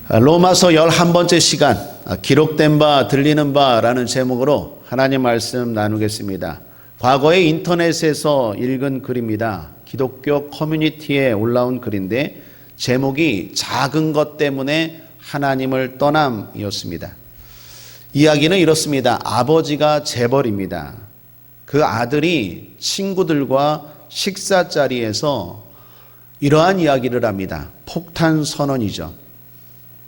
로마서 11번째 시간 기록된 바 들리는 바라는 제목으로 하나님 말씀 나누겠습니다. 과거에 인터넷에서 읽은 글입니다. 기독교 커뮤니티에 올라온 글인데 제목이 작은 것 때문에 하나님을 떠남이었습니다. 이야기는 이렇습니다. 아버지가 재벌입니다. 그 아들이 친구들과 식사 자리에서 이러한 이야기를 합니다. 폭탄 선언이죠.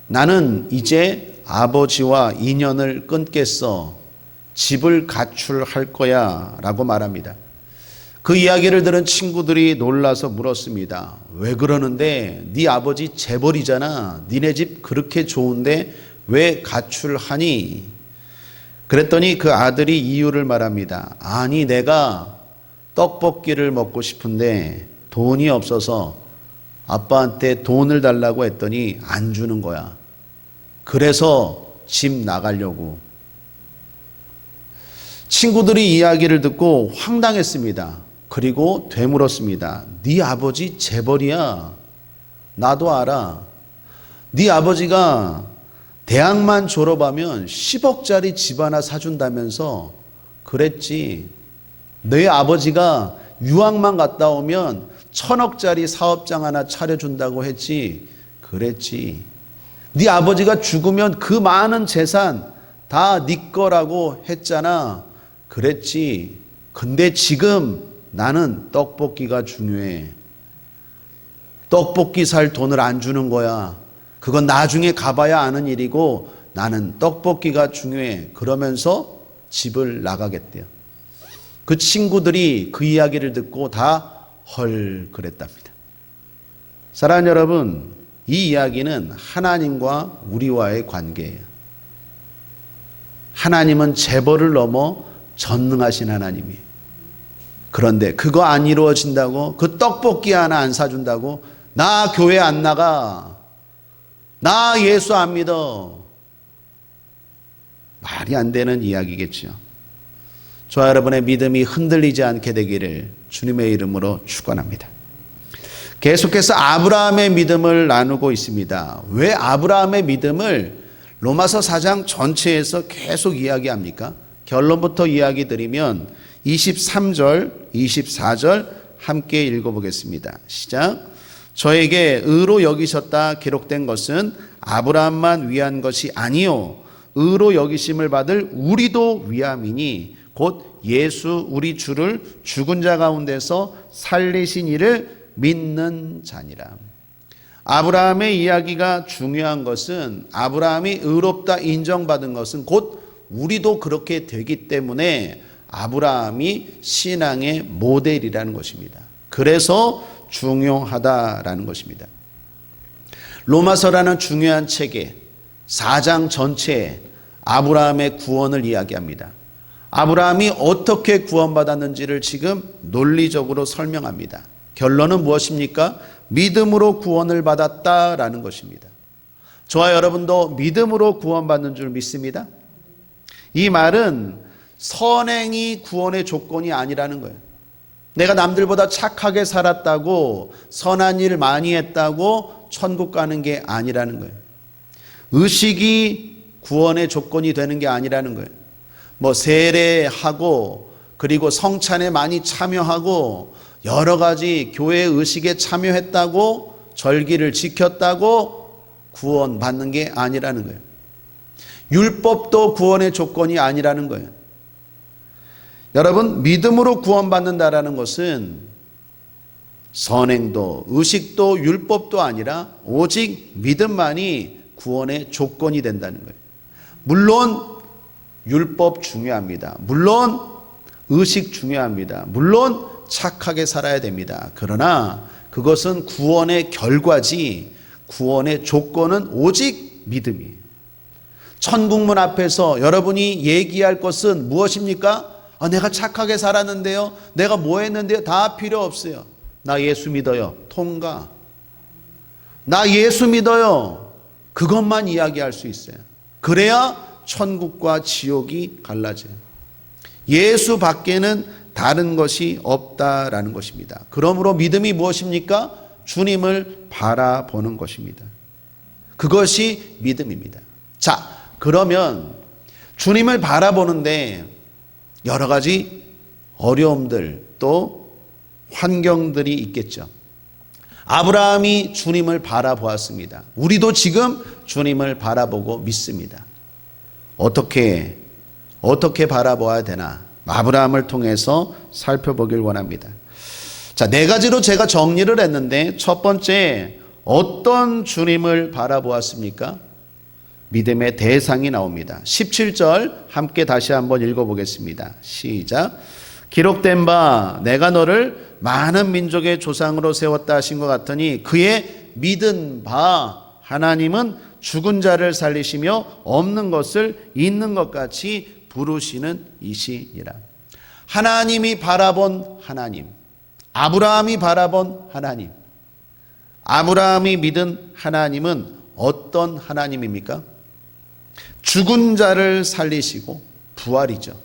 나는 이제 아버지와 인연을 끊겠어. 집을 가출할 거야 라고 말합니다. 그 이야기를 들은 친구들이 놀라서 물었습니다. 왜 그러는데? 네 아버지 재벌이잖아. 니네 집 그렇게 좋은데 왜 가출하니? 그랬더니 그 아들이 이유를 말합니다. 아니, 내가 떡볶이를 먹고 싶은데 돈이 없어서 아빠한테 돈을 달라고 했더니 안 주는 거야. 그래서 집 나가려고. 친구들이 이야기를 듣고 황당했습니다. 그리고 되물었습니다. 네 아버지 재벌이야. 나도 알아. 네 아버지가 대학만 졸업하면 10억짜리 집 하나 사준다면서 그랬지. 너희 아버지가 유학만 갔다 오면 1000억짜리 사업장 하나 차려준다고 했지. 그랬지. 네 아버지가 죽으면 그 많은 재산 다 네 거라고 했잖아. 그랬지. 근데 지금 나는 떡볶이가 중요해. 떡볶이 살 돈을 안 주는 거야. 그건 나중에 가봐야 아는 일이고 나는 떡볶이가 중요해. 그러면서 집을 나가겠대요. 그 친구들이 그 이야기를 듣고 다 헐 그랬답니다. 사랑하는 여러분, 이 이야기는 하나님과 우리와의 관계예요. 하나님은 재벌을 넘어 전능하신 하나님이에요. 그런데 그거 안 이루어진다고? 그 떡볶이 하나 안 사준다고? 나 교회 안 나가. 나 예수 안 믿어. 말이 안 되는 이야기겠죠. 저와 여러분의 믿음이 흔들리지 않게 되기를 주님의 이름으로 축원합니다. 계속해서 아브라함의 믿음을 나누고 있습니다. 왜 아브라함의 믿음을 로마서 4장 전체에서 계속 이야기합니까? 결론부터 이야기 드리면 23절, 24절 함께 읽어보겠습니다. 시작. 저에게 의로 여기셨다 기록된 것은 아브라함만 위한 것이 아니요 의로 여기심을 받을 우리도 위함이니 곧 예수 우리 주를 죽은 자 가운데서 살리신 이를 믿는 자니라. 아브라함의 이야기가 중요한 것은 아브라함이 의롭다 인정받은 것은 곧 우리도 그렇게 되기 때문에 아브라함이 신앙의 모델이라는 것입니다. 그래서 중요하다라는 것입니다. 로마서라는 중요한 책에 4장 전체에 아브라함의 구원을 이야기합니다. 아브라함이 어떻게 구원받았는지를 지금 논리적으로 설명합니다. 결론은 무엇입니까? 믿음으로 구원을 받았다라는 것입니다. 저와 여러분도 믿음으로 구원받는 줄 믿습니다. 이 말은 선행이 구원의 조건이 아니라는 거예요. 내가 남들보다 착하게 살았다고 선한 일 많이 했다고 천국 가는 게 아니라는 거예요. 의식이 구원의 조건이 되는 게 아니라는 거예요. 뭐 세례하고 그리고 성찬에 많이 참여하고 여러 가지 교회 의식에 참여했다고 절기를 지켰다고 구원받는 게 아니라는 거예요. 율법도 구원의 조건이 아니라는 거예요. 여러분, 믿음으로 구원받는다라는 것은 선행도 의식도 율법도 아니라 오직 믿음만이 구원의 조건이 된다는 거예요. 물론 율법 중요합니다. 물론 의식 중요합니다. 물론 착하게 살아야 됩니다. 그러나 그것은 구원의 결과지 구원의 조건은 오직 믿음이에요. 천국문 앞에서 여러분이 얘기할 것은 무엇입니까? 내가 착하게 살았는데요. 내가 뭐 했는데요. 다 필요 없어요. 나 예수 믿어요. 통과. 나 예수 믿어요. 그것만 이야기할 수 있어요. 그래야 천국과 지옥이 갈라져요. 예수 밖에는 다른 것이 없다라는 것입니다. 그러므로 믿음이 무엇입니까? 주님을 바라보는 것입니다. 그것이 믿음입니다. 자, 그러면 주님을 바라보는데 여러 가지 어려움들 또 환경들이 있겠죠. 아브라함이 주님을 바라보았습니다. 우리도 지금 주님을 바라보고 믿습니다. 어떻게 바라보아야 되나? 아브라함을 통해서 살펴보길 원합니다. 자, 네 가지로 제가 정리를 했는데 첫 번째, 어떤 주님을 바라보았습니까? 믿음의 대상이 나옵니다. 17절 함께 다시 한번 읽어보겠습니다. 시작. 기록된 바 내가 너를 많은 민족의 조상으로 세웠다 하신 것 같으니 그의 믿은 바 하나님은 죽은 자를 살리시며 없는 것을 있는 것 같이 부르시는 이시니라. 하나님이 바라본 하나님, 아브라함이 바라본 하나님, 아브라함이 믿은 하나님은 어떤 하나님입니까? 죽은 자를 살리시고 부활이죠.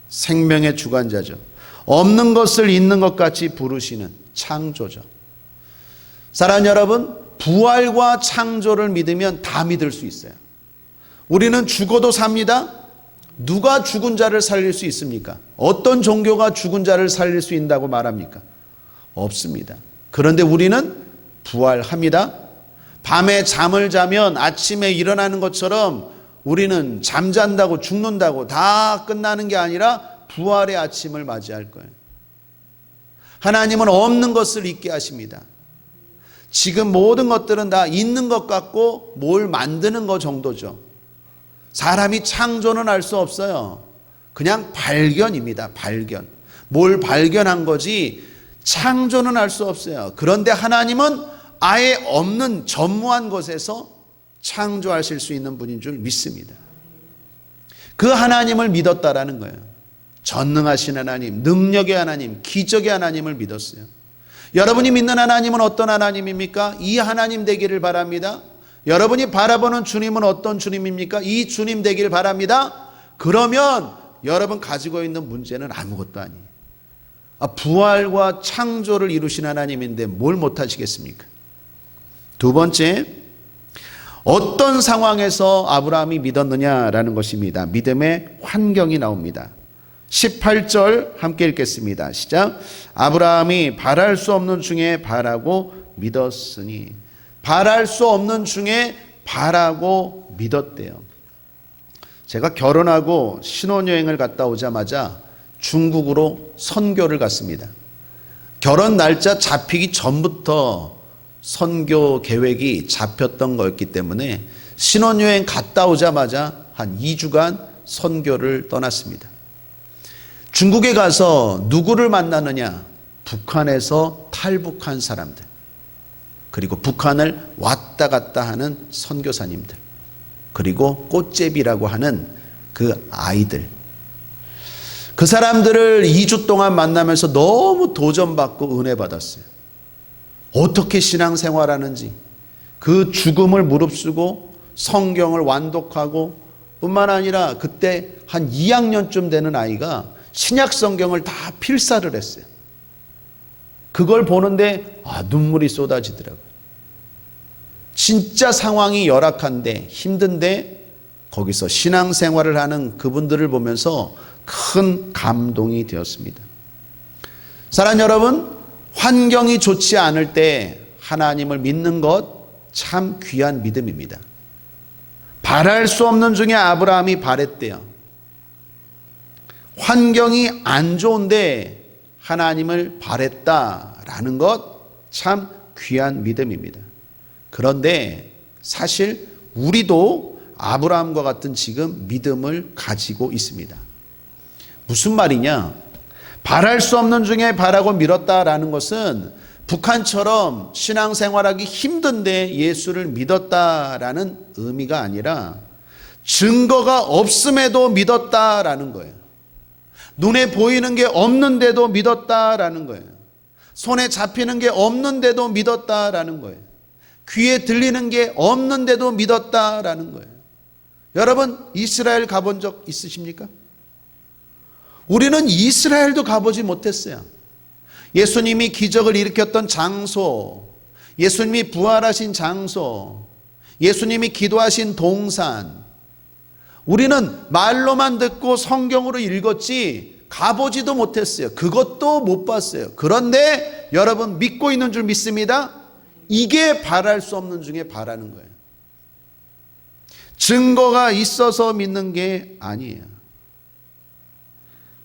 생명의 주관자죠. 없는 것을 있는 것 같이 부르시는 창조죠. 사랑하는 여러분, 부활과 창조를 믿으면 다 믿을 수 있어요. 우리는 죽어도 삽니다. 누가 죽은 자를 살릴 수 있습니까? 어떤 종교가 죽은 자를 살릴 수 있다고 말합니까? 없습니다. 그런데 우리는 부활합니다. 밤에 잠을 자면 아침에 일어나는 것처럼 우리는 잠잔다고 죽는다고 다 끝나는 게 아니라 부활의 아침을 맞이할 거예요. 하나님은 없는 것을 있게 하십니다. 지금 모든 것들은 다 있는 것 같고 뭘 만드는 것 정도죠. 사람이 창조는 할 수 없어요. 그냥 발견입니다. 발견. 뭘 발견한 거지 창조는 할 수 없어요. 그런데 하나님은 아예 없는 전무한 것에서 창조하실 수 있는 분인 줄 믿습니다. 그 하나님을 믿었다라는 거예요. 전능하신 하나님, 능력의 하나님, 기적의 하나님을 믿었어요. 여러분이 믿는 하나님은 어떤 하나님입니까? 이 하나님 되기를 바랍니다. 여러분이 바라보는 주님은 어떤 주님입니까? 이 주님 되기를 바랍니다. 그러면 여러분 가지고 있는 문제는 아무것도 아니에요. 부활과 창조를 이루신 하나님인데 뭘 못하시겠습니까? 두 번째, 어떤 상황에서 아브라함이 믿었느냐라는 것입니다. 믿음의 환경이 나옵니다. 18절 함께 읽겠습니다. 시작. 아브라함이 바랄 수 없는 중에 바라고 믿었으니. 바랄 수 없는 중에 바라고 믿었대요. 제가 결혼하고 신혼여행을 갔다 오자마자 중국으로 선교를 갔습니다. 결혼 날짜 잡히기 전부터 선교 계획이 잡혔던 거였기 때문에 신혼여행 갔다 오자마자 한 2주간 선교를 떠났습니다. 중국에 가서 누구를 만나느냐? 북한에서 탈북한 사람들, 그리고 북한을 왔다 갔다 하는 선교사님들, 그리고 꽃제비라고 하는 그 아이들, 그 사람들을 2주 동안 만나면서 너무 도전받고 은혜 받았어요. 어떻게 신앙생활하는지, 그 죽음을 무릅쓰고 성경을 완독하고 뿐만 아니라 그때 한 2학년쯤 되는 아이가 신약 성경을 다 필사를 했어요. 그걸 보는데 눈물이 쏟아지더라고요. 진짜 상황이 열악한데 힘든데 거기서 신앙생활을 하는 그분들을 보면서 큰 감동이 되었습니다. 사랑하는 여러분, 환경이 좋지 않을 때 하나님을 믿는 것 참 귀한 믿음입니다. 바랄 수 없는 중에 아브라함이 바랬대요. 환경이 안 좋은데 하나님을 바랬다라는 것 참 귀한 믿음입니다. 그런데 사실 우리도 아브라함과 같은 지금 믿음을 가지고 있습니다. 무슨 말이냐? 바랄 수 없는 중에 바라고 믿었다라는 것은 북한처럼 신앙생활하기 힘든데 예수를 믿었다라는 의미가 아니라 증거가 없음에도 믿었다라는 거예요. 눈에 보이는 게 없는데도 믿었다라는 거예요. 손에 잡히는 게 없는데도 믿었다라는 거예요. 귀에 들리는 게 없는데도 믿었다라는 거예요. 여러분, 이스라엘 가본 적 있으십니까? 우리는 이스라엘도 가보지 못했어요. 예수님이 기적을 일으켰던 장소, 예수님이 부활하신 장소, 예수님이 기도하신 동산, 우리는 말로만 듣고 성경으로 읽었지 가보지도 못했어요. 그것도 못 봤어요. 그런데 여러분 믿고 있는 줄 믿습니다. 이게 바랄 수 없는 중에 바라는 거예요. 증거가 있어서 믿는 게 아니에요.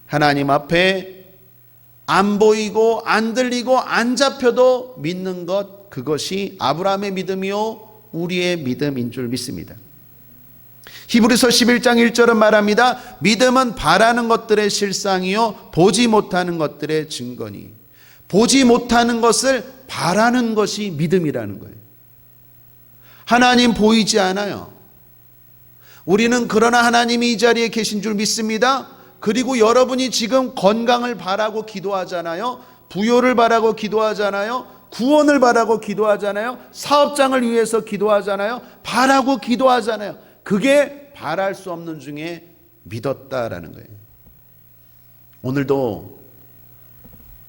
하나님 앞에 안 보이고 안 들리고 안 잡혀도 믿는 것, 그것이 아브라함의 믿음이요 우리의 믿음인 줄 믿습니다. 히브리서 11장 1절은 말합니다. 믿음은 바라는 것들의 실상이요 보지 못하는 것들의 증거니. 보지 못하는 것을 바라는 것이 믿음이라는 거예요. 하나님 보이지 않아요. 우리는 그러나 하나님이 이 자리에 계신 줄 믿습니다. 그리고 여러분이 지금 건강을 바라고 기도하잖아요. 부요를 바라고 기도하잖아요. 구원을 바라고 기도하잖아요. 사업장을 위해서 기도하잖아요. 바라고 기도하잖아요. 그게 바랄 수 없는 중에 믿었다라는 거예요. 오늘도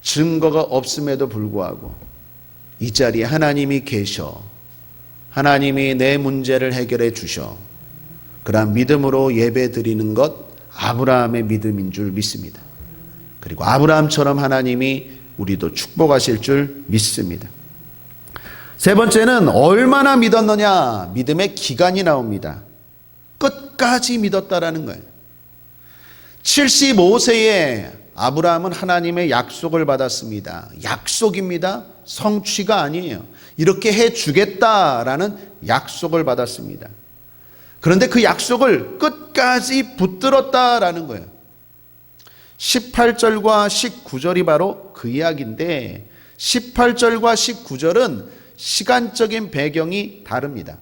증거가 없음에도 불구하고 이 자리에 하나님이 계셔, 하나님이 내 문제를 해결해 주셔, 그러한 믿음으로 예배 드리는 것, 아브라함의 믿음인 줄 믿습니다. 그리고 아브라함처럼 하나님이 우리도 축복하실 줄 믿습니다. 세 번째는 얼마나 믿었느냐, 믿음의 기간이 나옵니다. 끝까지 믿었다라는 거예요. 75세에 아브라함은 하나님의 약속을 받았습니다. 약속입니다. 성취가 아니에요. 이렇게 해주겠다라는 약속을 받았습니다. 그런데 그 약속을 끝까지 붙들었다라는 거예요. 18절과 19절이 바로 그 이야기인데 18절과 19절은 시간적인 배경이 다릅니다.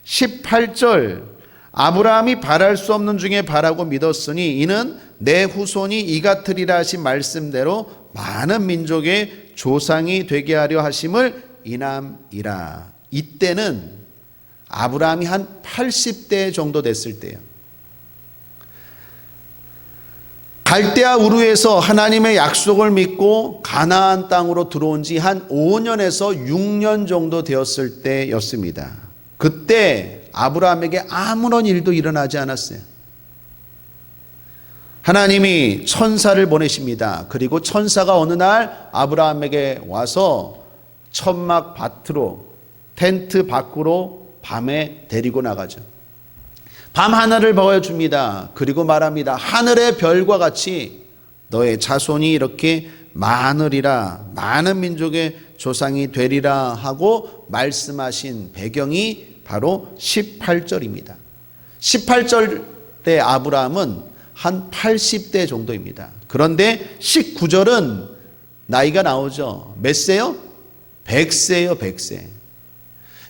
18절, 아브라함이 바랄 수 없는 중에 바라고 믿었으니 이는 내 후손이 이 같으리라 하신 말씀대로 많은 민족의 조상이 되게 하려 하심을 인함이라. 이때는 아브라함이 한 80대 정도 됐을 때예요. 갈대아 우르에서 하나님의 약속을 믿고 가나안 땅으로 들어온 지 한 5년에서 6년 정도 되었을 때였습니다. 그때 아브라함에게 아무런 일도 일어나지 않았어요. 하나님이 천사를 보내십니다. 그리고 천사가 어느 날 아브라함에게 와서 천막 밭으로, 텐트 밖으로 밤에 데리고 나가죠. 밤 하늘을 보여줍니다. 그리고 말합니다. 하늘의 별과 같이 너의 자손이 이렇게 많으리라, 많은 민족의 조상이 되리라 하고 말씀하신 배경이 바로 18절입니다. 18절 때 아브라함은 한 80대 정도입니다. 그런데 19절은 나이가 나오죠. 몇 세요? 100세요, 100세.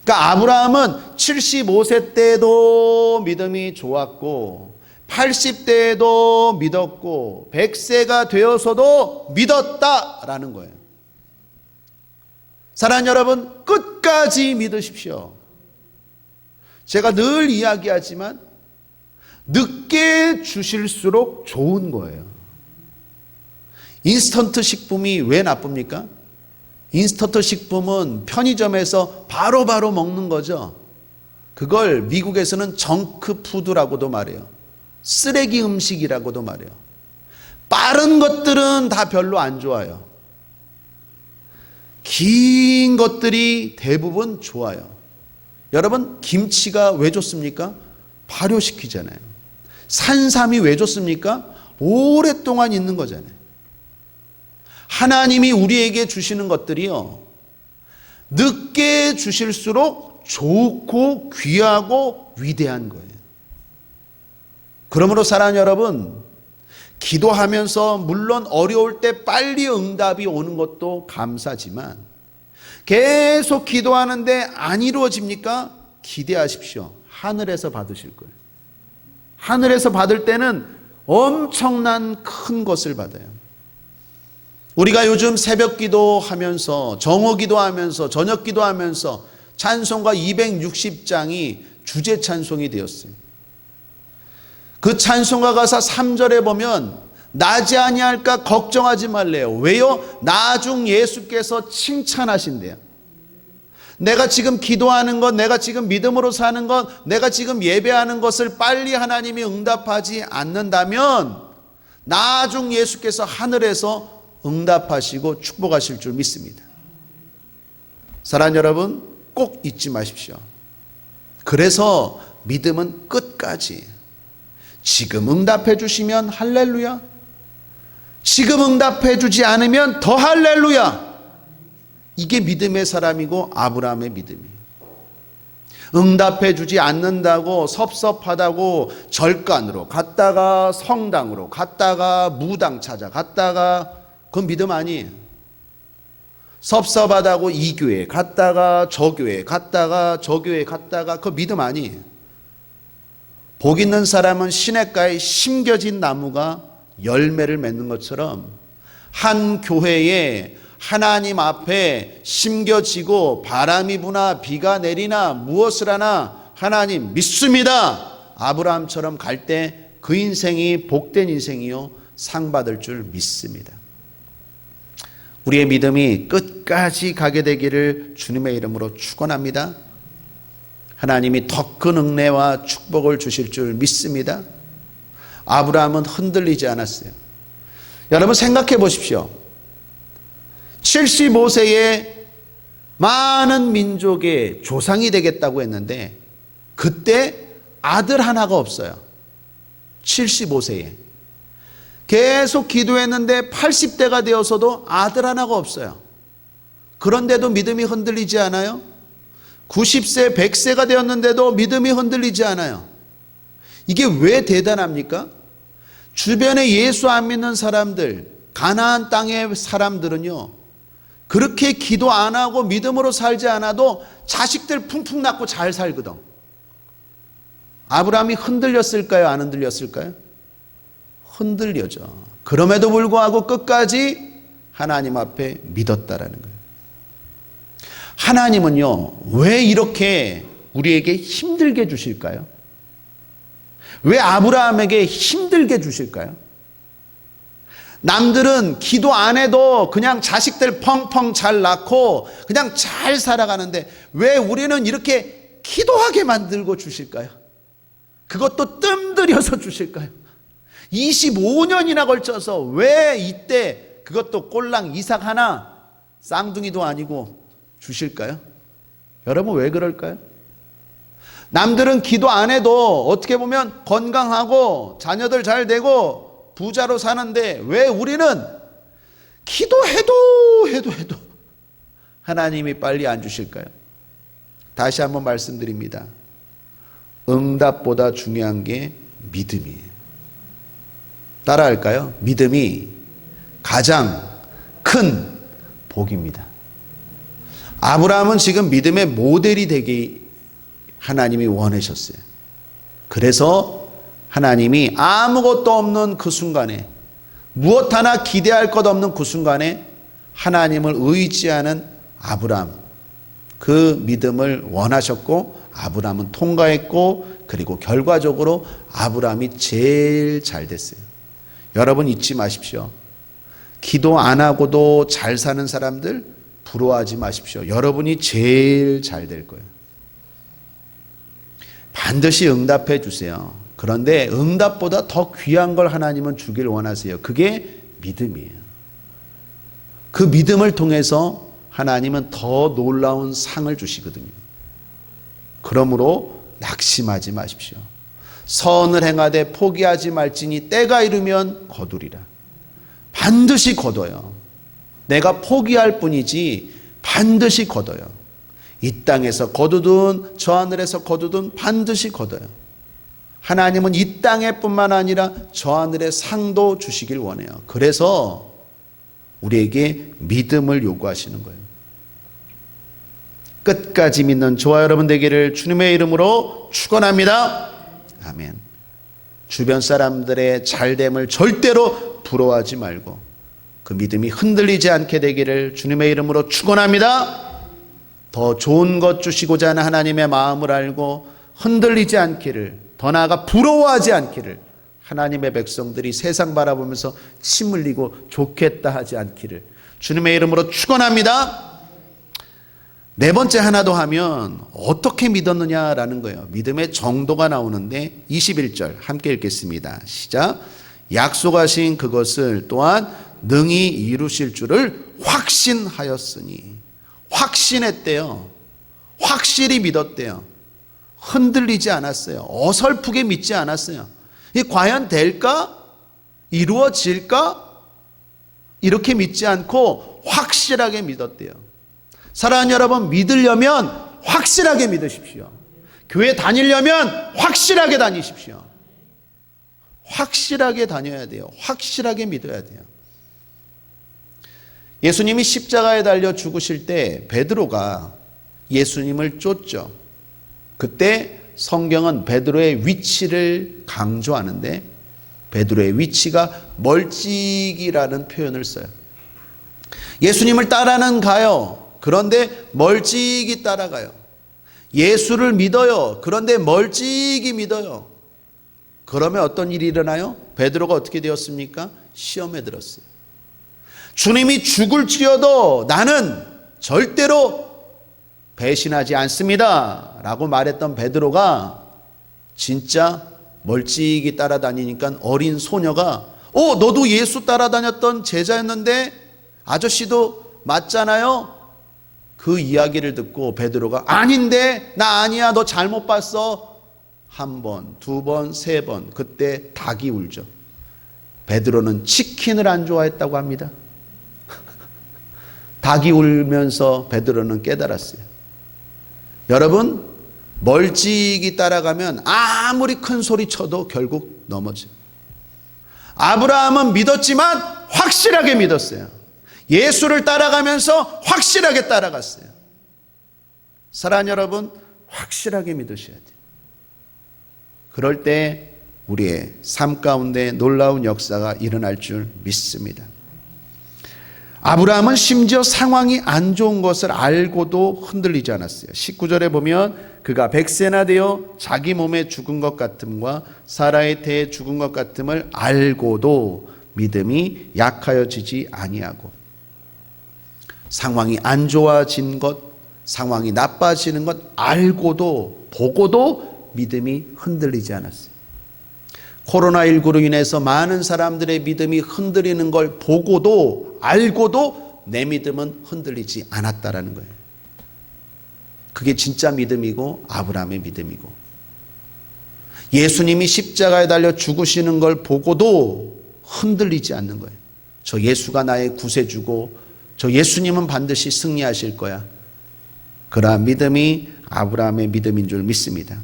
그러니까 아브라함은 75세 때도 믿음이 좋았고 80대에도 믿었고 100세가 되어서도 믿었다라는 거예요. 사랑하는 여러분, 끝까지 믿으십시오. 제가 늘 이야기하지만 늦게 주실수록 좋은 거예요. 인스턴트 식품이 왜 나쁩니까? 인스턴트 식품은 편의점에서 바로바로 먹는 거죠. 그걸 미국에서는 정크푸드라고도 말해요. 쓰레기 음식이라고도 말해요. 빠른 것들은 다 별로 안 좋아요. 긴 것들이 대부분 좋아요. 여러분, 김치가 왜 좋습니까? 발효시키잖아요. 산삼이 왜 좋습니까? 오랫동안 있는 거잖아요. 하나님이 우리에게 주시는 것들이요, 늦게 주실수록 좋고 귀하고 위대한 거예요. 그러므로 사랑하는 여러분, 기도하면서 물론 어려울 때 빨리 응답이 오는 것도 감사지만 계속 기도하는데 안 이루어집니까? 기대하십시오. 하늘에서 받으실 거예요. 하늘에서 받을 때는 엄청난 큰 것을 받아요. 우리가 요즘 새벽 기도하면서, 정오 기도하면서, 저녁 기도하면서 찬송가 260장이 주제 찬송이 되었어요. 그 찬송가 가사 3절에 보면 나지 아니할까 걱정하지 말래요. 왜요? 나중 예수께서 칭찬하신대요. 내가 지금 기도하는 것, 내가 지금 믿음으로 사는 것, 내가 지금 예배하는 것을 빨리 하나님이 응답하지 않는다면 나중 예수께서 하늘에서 응답하시고 축복하실 줄 믿습니다. 사랑하는 여러분, 꼭 잊지 마십시오. 그래서 믿음은 끝까지 지금 응답해 주시면 할렐루야, 지금 응답해 주지 않으면 더 할렐루야. 이게 믿음의 사람이고 아브라함의 믿음이에요. 응답해 주지 않는다고 섭섭하다고 절간으로 갔다가 성당으로 갔다가 무당 찾아갔다가 그건 믿음 아니에요. 섭섭하다고 이 교회 갔다가 저 교회 갔다가 저 교회 갔다가 그거 믿음 아니에요. 복 있는 사람은 시냇가에 심겨진 나무가 열매를 맺는 것처럼 한 교회에 하나님 앞에 심겨지고 바람이 부나 비가 내리나 무엇을 하나 하나님 믿습니다. 아브라함처럼 갈 때 그 인생이 복된 인생이요 상 받을 줄 믿습니다. 우리의 믿음이 끝까지 가게 되기를 주님의 이름으로 축원합니다. 하나님이 더 큰 은혜와 축복을 주실 줄 믿습니다. 아브라함은 흔들리지 않았어요. 여러분 생각해 보십시오. 75세에 많은 민족의 조상이 되겠다고 했는데 그때 아들 하나가 없어요. 75세에 계속 기도했는데 80대가 되어서도 아들 하나가 없어요. 그런데도 믿음이 흔들리지 않아요? 90세, 100세가 되었는데도 믿음이 흔들리지 않아요. 이게 왜 대단합니까? 주변에 예수 안 믿는 사람들, 가나안 땅의 사람들은요, 그렇게 기도 안 하고 믿음으로 살지 않아도 자식들 풍풍 낳고 잘 살거든. 아브라함이 흔들렸을까요? 안 흔들렸을까요? 흔들려져. 그럼에도 불구하고 끝까지 하나님 앞에 믿었다라는 거예요. 하나님은요, 왜 이렇게 우리에게 힘들게 주실까요? 왜 아브라함에게 힘들게 주실까요? 남들은 기도 안 해도 그냥 자식들 펑펑 잘 낳고 그냥 잘 살아가는데 왜 우리는 이렇게 기도하게 만들고 주실까요? 그것도 뜸들여서 주실까요? 25년이나 걸쳐서 왜 이때 그것도 꼴랑 이삭 하나 쌍둥이도 아니고 주실까요? 여러분 왜 그럴까요? 남들은 기도 안 해도 어떻게 보면 건강하고 자녀들 잘 되고 부자로 사는데 왜 우리는 기도해도 하나님이 빨리 안 주실까요? 다시 한번 말씀드립니다. 응답보다 중요한 게 믿음이에요. 따라할까요? 믿음이 가장 큰 복입니다. 아브라함은 지금 믿음의 모델이 되기 하나님이 원하셨어요. 그래서 하나님이 아무것도 없는 그 순간에, 무엇 하나 기대할 것 없는 그 순간에 하나님을 의지하는 아브라함, 그 믿음을 원하셨고 아브라함은 통과했고 그리고 결과적으로 아브라함이 제일 잘 됐어요. 여러분 잊지 마십시오. 기도 안 하고도 잘 사는 사람들 부러워하지 마십시오. 여러분이 제일 잘 될 거예요. 반드시 응답해 주세요. 그런데 응답보다 더 귀한 걸 하나님은 주길 원하세요. 그게 믿음이에요. 그 믿음을 통해서 하나님은 더 놀라운 상을 주시거든요. 그러므로 낙심하지 마십시오. 선을 행하되 포기하지 말지니 때가 이르면 거두리라. 반드시 거둬요. 내가 포기할 뿐이지 반드시 거둬요. 이 땅에서 거두든 저 하늘에서 거두든 반드시 거둬요. 하나님은 이 땅에 뿐만 아니라 저 하늘의 상도 주시길 원해요. 그래서 우리에게 믿음을 요구하시는 거예요. 끝까지 믿는 저와 여러분 되기를 주님의 이름으로 축원합니다. 아멘. 주변 사람들의 잘됨을 절대로 부러워하지 말고 그 믿음이 흔들리지 않게 되기를 주님의 이름으로 축원합니다. 더 좋은 것 주시고자 하는 하나님의 마음을 알고 흔들리지 않기를, 더 나아가 부러워하지 않기를, 하나님의 백성들이 세상 바라보면서 침 흘리고 좋겠다 하지 않기를 주님의 이름으로 축원합니다. 네 번째 하나 더 하면 어떻게 믿었느냐라는 거예요. 믿음의 정도가 나오는데 21절 함께 읽겠습니다. 시작. 약속하신 그것을 또한 능히 이루실 줄을 확신하였으니. 확신했대요. 확실히 믿었대요. 흔들리지 않았어요. 어설프게 믿지 않았어요. 이게 과연 될까? 이루어질까? 이렇게 믿지 않고 확실하게 믿었대요. 사랑하는 여러분, 믿으려면 확실하게 믿으십시오. 교회 다니려면 확실하게 다니십시오. 확실하게 다녀야 돼요. 확실하게 믿어야 돼요. 예수님이 십자가에 달려 죽으실 때 베드로가 예수님을 쫓죠. 그때 성경은 베드로의 위치를 강조하는데 베드로의 위치가 멀찍이라는 표현을 써요. 예수님을 따라는 가요. 그런데 멀찍이 따라가요. 예수를 믿어요. 그런데 멀찍이 믿어요. 그러면 어떤 일이 일어나요? 베드로가 어떻게 되었습니까? 시험에 들었어요. 주님이 죽을지어도 나는 절대로 배신하지 않습니다 라고 말했던 베드로가 진짜 멀찍이 따라다니니까 어린 소녀가 너도 예수 따라다녔던 제자였는데 아저씨도 맞잖아요. 그 이야기를 듣고 베드로가 아닌데 나 아니야 너 잘못 봤어. 한 번, 두 번, 세 번. 그때 닭이 울죠. 베드로는 치킨을 안 좋아했다고 합니다. 닭이 울면서 베드로는 깨달았어요. 여러분, 멀찍이 따라가면 아무리 큰 소리 쳐도 결국 넘어져요. 아브라함은 믿었지만 확실하게 믿었어요. 예수를 따라가면서 확실하게 따라갔어요. 사랑하는 여러분, 확실하게 믿으셔야 돼요. 그럴 때 우리의 삶 가운데 놀라운 역사가 일어날 줄 믿습니다. 아브라함은 심지어 상황이 안 좋은 것을 알고도 흔들리지 않았어요. 19절에 보면 그가 100세나 되어 자기 몸에 죽은 것 같음과 사라의 태에 죽은 것 같음을 알고도 믿음이 약하여지지 아니하고, 상황이 안 좋아진 것, 상황이 나빠지는 것 알고도 보고도 믿음이 흔들리지 않았어요. 코로나19로 인해서 많은 사람들의 믿음이 흔들리는 걸 보고도 알고도 내 믿음은 흔들리지 않았다라는 거예요. 그게 진짜 믿음이고 아브라함의 믿음이고, 예수님이 십자가에 달려 죽으시는 걸 보고도 흔들리지 않는 거예요. 저 예수가 나의 구세주고 저 예수님은 반드시 승리하실 거야. 그러한 믿음이 아브라함의 믿음인 줄 믿습니다.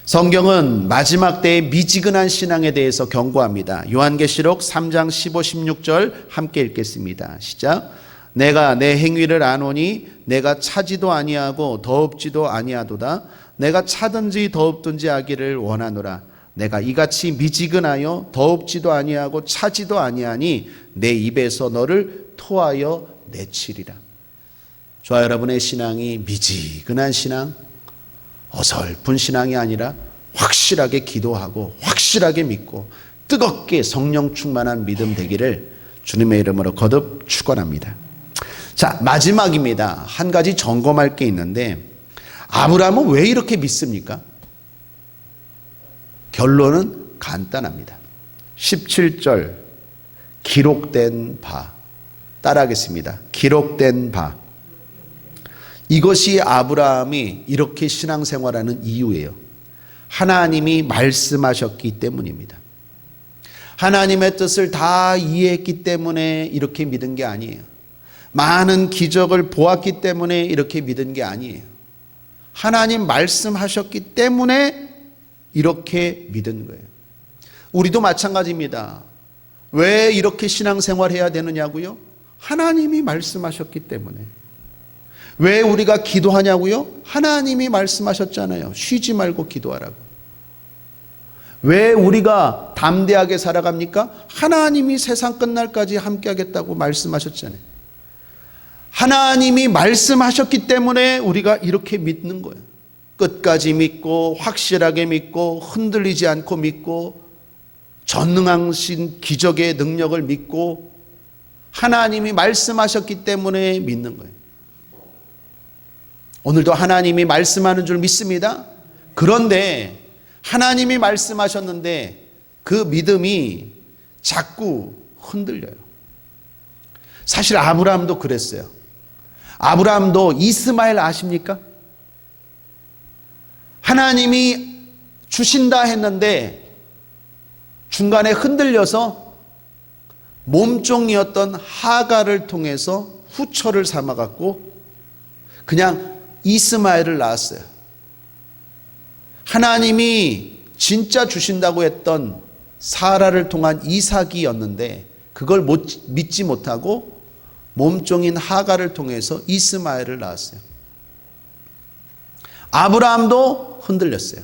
성경은 마지막 때의 미지근한 신앙에 대해서 경고합니다. 요한계시록 3장 15, 16절 함께 읽겠습니다. 시작. 내가 내 행위를 아노니 내가 차지도 아니하고 더웁지도 아니하도다. 내가 차든지 더웁든지 하기를 원하노라. 내가 이같이 미지근하여 더웁지도 아니하고 차지도 아니하니 내 입에서 너를 토하여 내치리라. 저와 여러분의 신앙이 미지근한 신앙, 어설픈 신앙이 아니라 확실하게 기도하고 확실하게 믿고 뜨겁게 성령 충만한 믿음 되기를 주님의 이름으로 거듭 축원합니다. 자, 마지막입니다. 한 가지 점검할 게 있는데, 아브라함은 왜 이렇게 믿습니까? 결론은 간단합니다. 17절 기록된 바, 따라하겠습니다. 기록된 바. 이것이 아브라함이 이렇게 신앙생활하는 이유예요. 하나님이 말씀하셨기 때문입니다. 하나님의 뜻을 다 이해했기 때문에 이렇게 믿은 게 아니에요. 많은 기적을 보았기 때문에 이렇게 믿은 게 아니에요. 하나님 말씀하셨기 때문에 이렇게 믿은 거예요. 우리도 마찬가지입니다. 왜 이렇게 신앙생활해야 되느냐고요? 하나님이 말씀하셨기 때문에. 왜 우리가 기도하냐고요? 하나님이 말씀하셨잖아요. 쉬지 말고 기도하라고. 왜 우리가 담대하게 살아갑니까? 하나님이 세상 끝날까지 함께 하겠다고 말씀하셨잖아요. 하나님이 말씀하셨기 때문에 우리가 이렇게 믿는 거예요. 끝까지 확실하게 믿고 흔들리지 않고 믿고 전능하신 기적의 능력을 믿고 하나님이 말씀하셨기 때문에 믿는 거예요. 오늘도 하나님이 말씀하는 줄 믿습니다. 그런데 하나님이 말씀하셨는데 그 믿음이 자꾸 흔들려요. 사실 아브라함도 그랬어요. 아브라함도 이스마엘 아십니까? 하나님이 주신다 했는데 중간에 흔들려서 몸종이었던 하갈을 통해서 후처를 삼아갖고 그냥 이스마엘을 낳았어요. 하나님이 진짜 주신다고 했던 사라를 통한 이삭이었는데 그걸 믿지 못하고 몸종인 하갈을 통해서 이스마엘을 낳았어요. 아브라함도 흔들렸어요.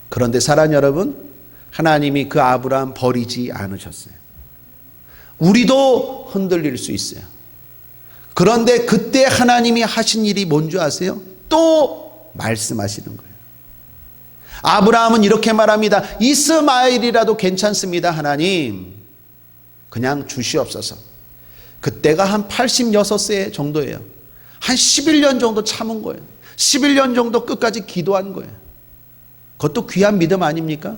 그런데 사랑하는 여러분, 하나님이 그 아브라함 버리지 않으셨어요. 우리도 흔들릴 수 있어요. 그런데 그때 하나님이 하신 일이 뭔지 아세요? 또 말씀하시는 거예요. 아브라함은 이렇게 말합니다. 이스마엘이라도 괜찮습니다. 하나님 그냥 주시옵소서. 그때가 한 86세 정도예요. 한 11년 정도 참은 거예요. 11년 정도 끝까지 기도한 거예요. 그것도 귀한 믿음 아닙니까?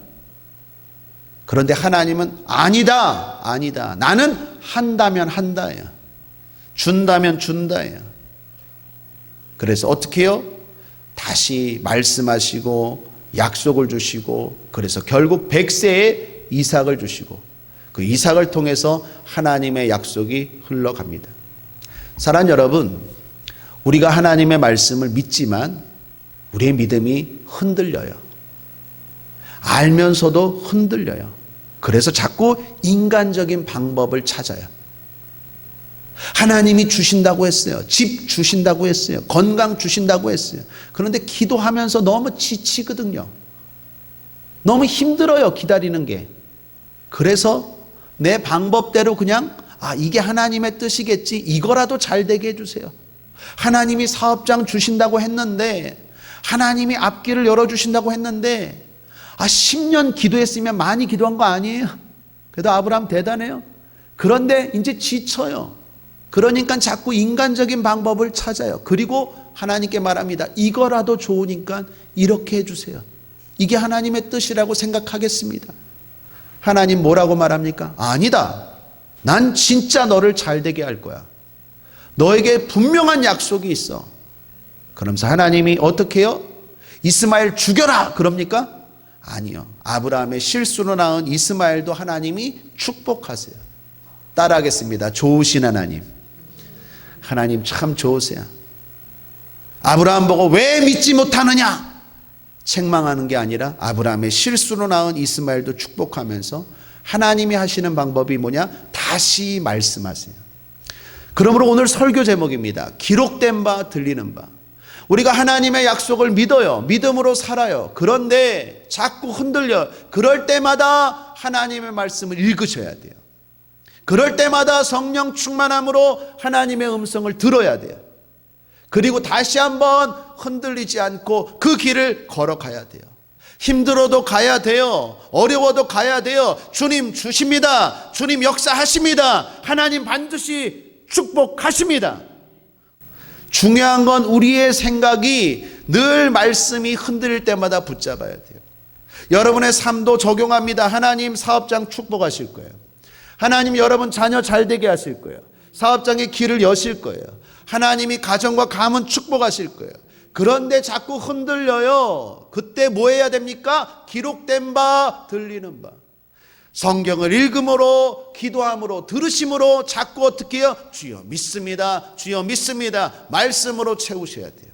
그런데 하나님은 아니다, 아니다. 나는 한다면 한다예요. 준다면 준다예요. 그래서 어떻게 해요? 다시 말씀하시고 약속을 주시고, 그래서 결국 100세에 이삭을 주시고, 그 이삭을 통해서 하나님의 약속이 흘러갑니다. 사랑하는 여러분, 우리가 하나님의 말씀을 믿지만 우리의 믿음이 흔들려요. 알면서도 흔들려요. 그래서 자꾸 인간적인 방법을 찾아요. 하나님이 주신다고 했어요. 집 주신다고 했어요. 건강 주신다고 했어요. 그런데 기도하면서 너무 지치거든요. 너무 힘들어요, 기다리는 게. 그래서 내 방법대로 그냥 이게 하나님의 뜻이겠지, 이거라도 잘 되게 해주세요. 하나님이 사업장 주신다고 했는데, 하나님이 앞길을 열어주신다고 했는데 10년 기도했으면 많이 기도한 거 아니에요? 그래도 아브라함 대단해요. 그런데 이제 지쳐요. 그러니까 자꾸 인간적인 방법을 찾아요. 그리고 하나님께 말합니다. 이거라도 좋으니까 이렇게 해주세요. 이게 하나님의 뜻이라고 생각하겠습니다. 하나님 뭐라고 말합니까? 아니다. 난 진짜 너를 잘되게 할 거야. 너에게 분명한 약속이 있어. 그러면서 하나님이 어떻게 해요? 이스마엘 죽여라 그럽니까? 아니요. 아브라함의 실수로 낳은 이스마엘도 하나님이 축복하세요. 따라하겠습니다. 좋으신 하나님. 하나님 참 좋으세요. 아브라함 보고 왜 믿지 못하느냐 책망하는 게 아니라 아브라함의 실수로 낳은 이스마엘도 축복하면서 하나님이 하시는 방법이 뭐냐? 다시 말씀하세요. 그러므로 오늘 설교 제목입니다. 기록된 바 들리는 바. 우리가 하나님의 약속을 믿어요. 믿음으로 살아요. 그런데 자꾸 흔들려. 그럴 때마다 하나님의 말씀을 읽으셔야 돼요. 그럴 때마다 성령 충만함으로 하나님의 음성을 들어야 돼요. 그리고 다시 한번 흔들리지 않고 그 길을 걸어가야 돼요. 힘들어도 가야 돼요. 어려워도 가야 돼요. 주님 주십니다. 주님 역사하십니다. 하나님 반드시 축복하십니다. 중요한 건 우리의 생각이 늘 말씀이 흔들릴 때마다 붙잡아야 돼요. 여러분의 삶도 적용합니다. 하나님 사업장 축복하실 거예요. 하나님 여러분 자녀 잘되게 하실 거예요. 사업장의 길을 여실 거예요. 하나님이 가정과 가문 축복하실 거예요. 그런데 자꾸 흔들려요. 그때 뭐 해야 됩니까? 기록된 바 들리는 바. 성경을 읽음으로, 기도함으로, 들으심으로 자꾸 어떻게 해요? 주여 믿습니다. 주여 믿습니다. 말씀으로 채우셔야 돼요.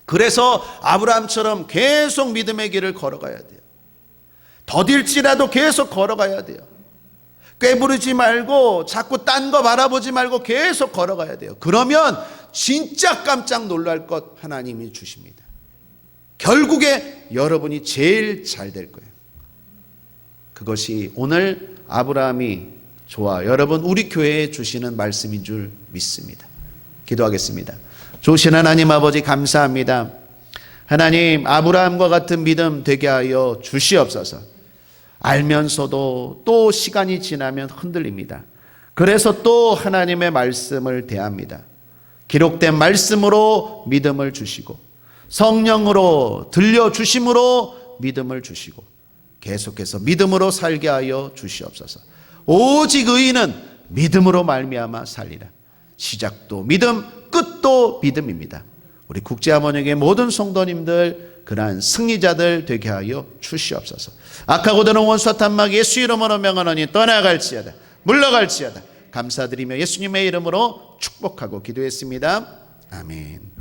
그래서 아브라함처럼 계속 믿음의 길을 걸어가야 돼요. 더딜지라도 계속 걸어가야 돼요. 꾀부르지 말고 자꾸 딴 거 바라보지 말고 계속 걸어가야 돼요. 그러면 진짜 깜짝 놀랄 것 하나님이 주십니다. 결국에 여러분이 제일 잘 될 거예요. 그것이 오늘 아브라함이 저와 여러분 우리 교회에 주시는 말씀인 줄 믿습니다. 기도하겠습니다. 좋으신 하나님 아버지 감사합니다. 하나님 아브라함과 같은 믿음 되게 하여 주시옵소서. 알면서도 또 시간이 지나면 흔들립니다. 그래서 또 하나님의 말씀을 대합니다. 기록된 말씀으로 믿음을 주시고 성령으로 들려주심으로 믿음을 주시고 계속해서 믿음으로 살게 하여 주시옵소서. 오직 의인은 믿음으로 말미암아 살리라. 시작도 믿음, 끝도 믿음입니다. 우리 국제하모니교회 모든 성도님들 그러한 승리자들 되게 하여 주시옵소서. 악하고 드는 원수와 탐막 예수 이름으로 명하노니 떠나갈지어다 물러갈지어다. 감사드리며 예수님의 이름으로 축복하고 기도했습니다. 아멘.